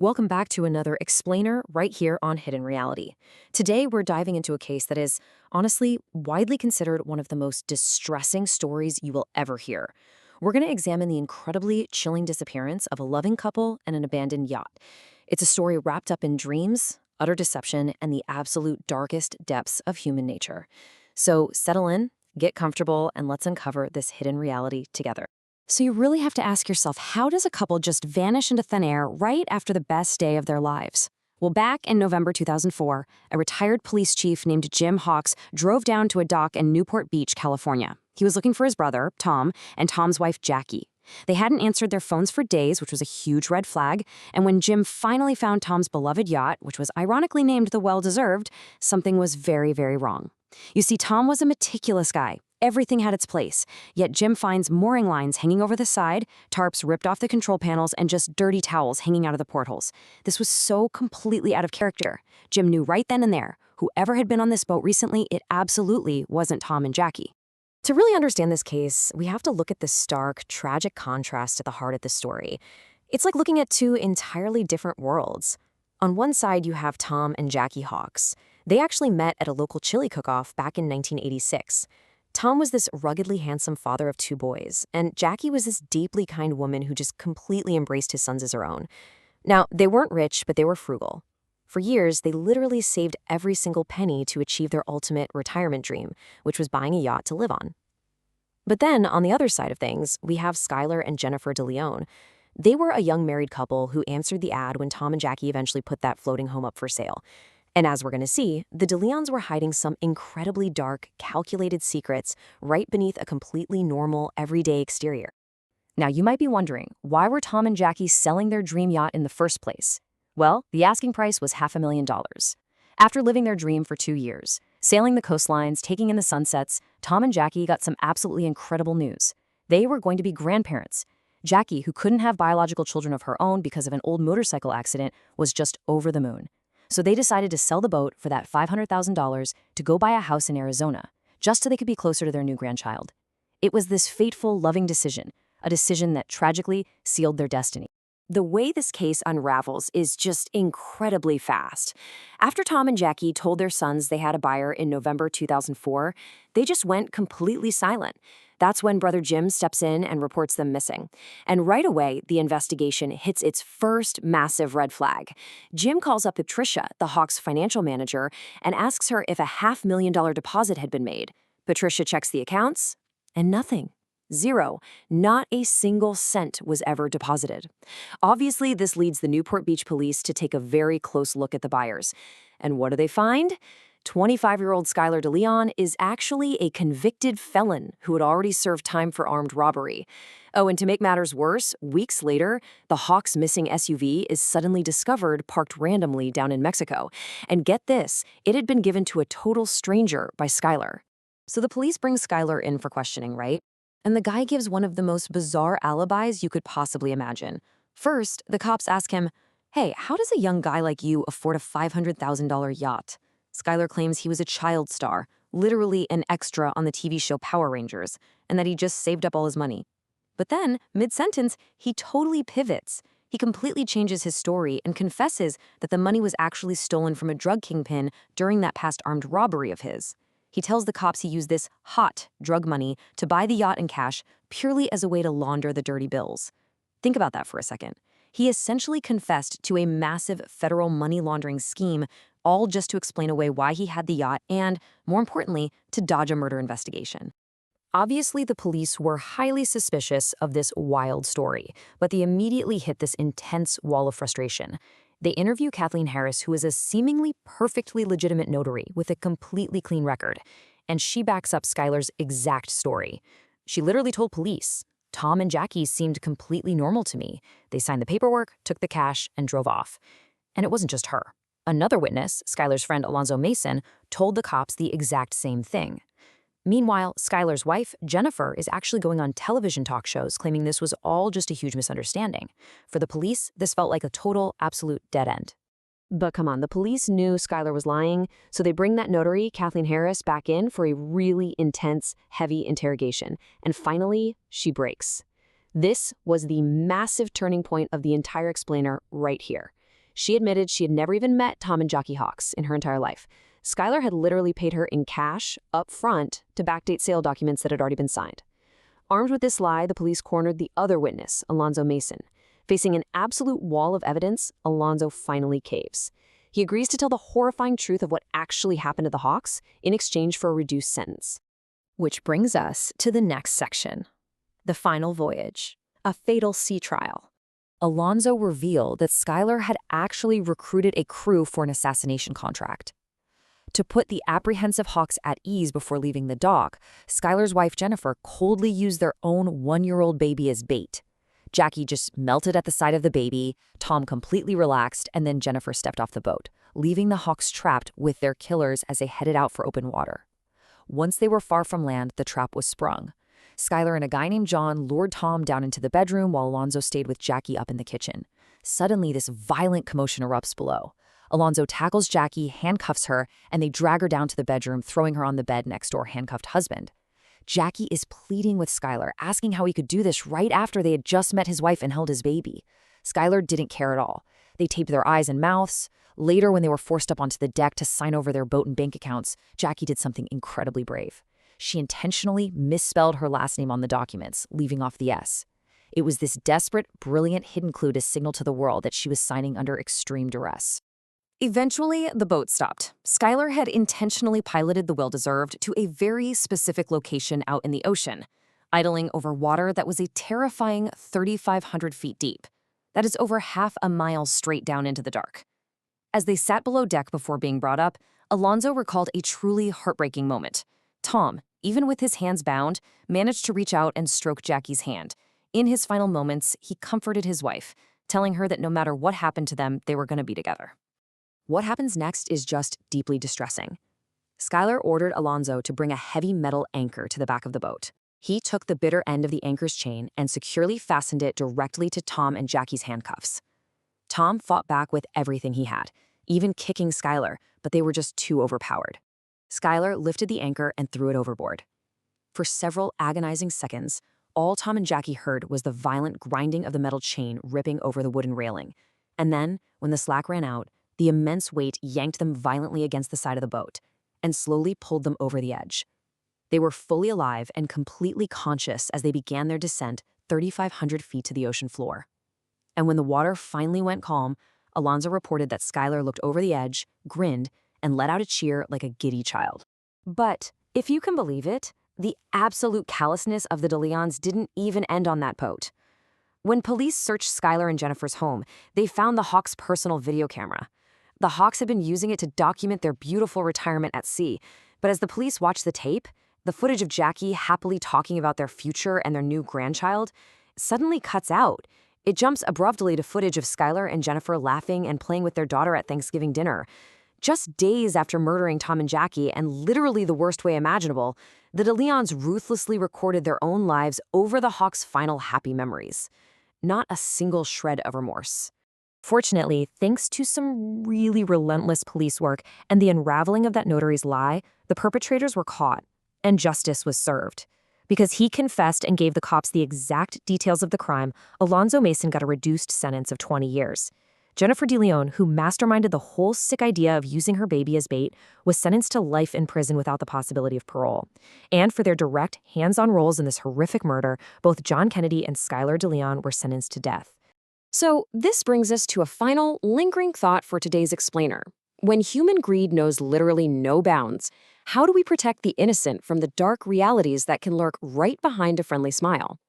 Welcome back to another explainer right here on Hidden Reality. Today, we're diving into a case that is, honestly, widely considered one of the most distressing stories you will ever hear. We're going to examine the incredibly chilling disappearance of a loving couple and an abandoned yacht. It's a story wrapped up in dreams, utter deception, and the absolute darkest depths of human nature. So settle in, get comfortable, and let's uncover this hidden reality together. So you really have to ask yourself, how does a couple just vanish into thin air right after the best day of their lives? Well, back in November 2004, a retired police chief named Jim Hawks drove down to a dock in Newport Beach, California. He was looking for his brother, Tom, and Tom's wife, Jackie. They hadn't answered their phones for days, which was a huge red flag, and when Jim finally found Tom's beloved yacht, which was ironically named the Well-Deserved, something was very, very wrong. You see, Tom was a meticulous guy. Everything had its place, yet Jim finds mooring lines hanging over the side, tarps ripped off the control panels, and just dirty towels hanging out of the portholes. This was so completely out of character. Jim knew right then and there, whoever had been on this boat recently, it absolutely wasn't Tom and Jackie. To really understand this case, we have to look at the stark, tragic contrast at the heart of the story. It's like looking at two entirely different worlds. On one side, you have Tom and Jackie Hawks. They actually met at a local chili cook-off back in 1986. Tom was this ruggedly handsome father of two boys, and Jackie was this deeply kind woman who just completely embraced his sons as her own. Now, they weren't rich, but they were frugal. For years, they literally saved every single penny to achieve their ultimate retirement dream, which was buying a yacht to live on. But then, on the other side of things, we have Skylar and Jennifer Deleon. They were a young married couple who answered the ad when Tom and Jackie eventually put that floating home up for sale. And as we're going to see, the Deleons were hiding some incredibly dark, calculated secrets right beneath a completely normal, everyday exterior. Now, you might be wondering, why were Tom and Jackie selling their dream yacht in the first place? Well, the asking price was $500,000. After living their dream for 2 years, sailing the coastlines, taking in the sunsets, Tom and Jackie got some absolutely incredible news. They were going to be grandparents. Jackie, who couldn't have biological children of her own because of an old motorcycle accident, was just over the moon. So they decided to sell the boat for that $500,000 to go buy a house in Arizona, just so they could be closer to their new grandchild. It was this fateful, loving decision, a decision that tragically sealed their destiny. The way this case unravels is just incredibly fast. After Tom and Jackie told their sons they had a buyer in November 2004, they just went completely silent. That's when Brother Jim steps in and reports them missing. And right away, the investigation hits its first massive red flag. Jim calls up Patricia, the Hawks' financial manager, and asks her if a $500,000 deposit had been made. Patricia checks the accounts, and nothing. Zero. Not a single cent was ever deposited. Obviously, this leads the Newport Beach police to take a very close look at the buyers. And what do they find? 25-year-old Skylar Deleon is actually a convicted felon who had already served time for armed robbery. Oh, and to make matters worse, weeks later, the Hawks' missing SUV is suddenly discovered parked randomly down in Mexico. And get this, it had been given to a total stranger by Skylar. So the police bring Skylar in for questioning, right? And the guy gives one of the most bizarre alibis you could possibly imagine. First, the cops ask him, "Hey, how does a young guy like you afford a $500,000 yacht?" Skylar claims he was a child star, literally an extra on the TV show Power Rangers, and that he just saved up all his money. But then, mid-sentence, he totally pivots. He completely changes his story and confesses that the money was actually stolen from a drug kingpin during that past armed robbery of his. He tells the cops he used this hot drug money to buy the yacht in cash purely as a way to launder the dirty bills. Think about that for a second. He essentially confessed to a massive federal money laundering scheme, all just to explain away why he had the yacht and, more importantly, to dodge a murder investigation. Obviously, the police were highly suspicious of this wild story, but they immediately hit this intense wall of frustration. They interview Kathleen Harris, who is a seemingly perfectly legitimate notary with a completely clean record, and she backs up Skylar's exact story. She literally told police, "Tom and Jackie seemed completely normal to me. They signed the paperwork, took the cash, and drove off." And it wasn't just her. Another witness, Skylar's friend Alonzo Mason, told the cops the exact same thing. Meanwhile, Skylar's wife, Jennifer, is actually going on television talk shows claiming this was all just a huge misunderstanding. For the police, this felt like a total, absolute dead end. But come on, the police knew Skylar was lying, so they bring that notary, Kathleen Harris, back in for a really intense, heavy interrogation. And finally, she breaks. This was the massive turning point of the entire explainer right here. She admitted she had never even met Tom and Jackie Hawks in her entire life. Skylar had literally paid her in cash, up front, to backdate sale documents that had already been signed. Armed with this lie, the police cornered the other witness, Alonzo Mason. Facing an absolute wall of evidence, Alonzo finally caves. He agrees to tell the horrifying truth of what actually happened to the Hawks in exchange for a reduced sentence. Which brings us to the next section. The final voyage. A fatal sea trial. Alonzo revealed that Skylar had actually recruited a crew for an assassination contract. To put the apprehensive Hawks at ease before leaving the dock, Skylar's wife Jennifer coldly used their own 1-year-old baby as bait. Jackie just melted at the sight of the baby, Tom completely relaxed, and then Jennifer stepped off the boat, leaving the Hawks trapped with their killers as they headed out for open water. Once they were far from land, the trap was sprung. Skylar and a guy named John lured Tom down into the bedroom while Alonzo stayed with Jackie up in the kitchen. Suddenly, this violent commotion erupts below. Alonzo tackles Jackie, handcuffs her, and they drag her down to the bedroom, throwing her on the bed next to her handcuffed husband. Jackie is pleading with Skylar, asking how he could do this right after they had just met his wife and held his baby. Skylar didn't care at all. They taped their eyes and mouths. Later, when they were forced up onto the deck to sign over their boat and bank accounts, Jackie did something incredibly brave. She intentionally misspelled her last name on the documents, leaving off the S. It was this desperate, brilliant hidden clue to signal to the world that she was signing under extreme duress. Eventually, the boat stopped. Skylar had intentionally piloted the well-deserved to a very specific location out in the ocean, idling over water that was a terrifying 3,500 feet deep. That is over half a mile straight down into the dark. As they sat below deck before being brought up, Alonzo recalled a truly heartbreaking moment. Tom, even with his hands bound, managed to reach out and stroke Jackie's hand. In his final moments, he comforted his wife, telling her that no matter what happened to them, they were going to be together. What happens next is just deeply distressing. Skylar ordered Alonzo to bring a heavy metal anchor to the back of the boat. He took the bitter end of the anchor's chain and securely fastened it directly to Tom and Jackie's handcuffs. Tom fought back with everything he had, even kicking Skylar, but they were just too overpowered. Skylar lifted the anchor and threw it overboard. For several agonizing seconds, all Tom and Jackie heard was the violent grinding of the metal chain ripping over the wooden railing. And then, when the slack ran out, the immense weight yanked them violently against the side of the boat and slowly pulled them over the edge. They were fully alive and completely conscious as they began their descent 3,500 feet to the ocean floor. And when the water finally went calm, Alonzo reported that Skylar looked over the edge, grinned, and let out a cheer like a giddy child. But, if you can believe it, the absolute callousness of the Deleons didn't even end on that boat. When police searched Skylar and Jennifer's home, they found the Hawks' personal video camera. The Hawks had been using it to document their beautiful retirement at sea, but as the police watched the tape, the footage of Jackie happily talking about their future and their new grandchild suddenly cuts out. It jumps abruptly to footage of Skylar and Jennifer laughing and playing with their daughter at Thanksgiving dinner. Just days after murdering Tom and Jackie, and literally the worst way imaginable, the Deleons ruthlessly recorded their own lives over the Hawks' final happy memories. Not a single shred of remorse. Fortunately, thanks to some really relentless police work and the unraveling of that notary's lie, the perpetrators were caught, and justice was served. Because he confessed and gave the cops the exact details of the crime, Alonzo Mason got a reduced sentence of 20 years. Jennifer Deleon, who masterminded the whole sick idea of using her baby as bait, was sentenced to life in prison without the possibility of parole. And for their direct, hands-on roles in this horrific murder, both John Kennedy and Skylar Deleon were sentenced to death. So this brings us to a final, lingering thought for today's explainer. When human greed knows literally no bounds, how do we protect the innocent from the dark realities that can lurk right behind a friendly smile?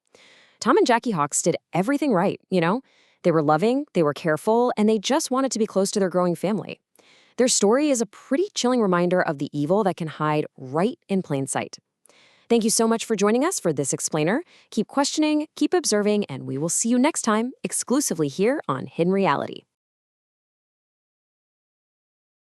Tom and Jackie Hawks did everything right, you know? They were loving, they were careful, and they just wanted to be close to their growing family. Their story is a pretty chilling reminder of the evil that can hide right in plain sight. Thank you so much for joining us for this explainer. Keep questioning, keep observing, and we will see you next time exclusively here on Hidden Reality.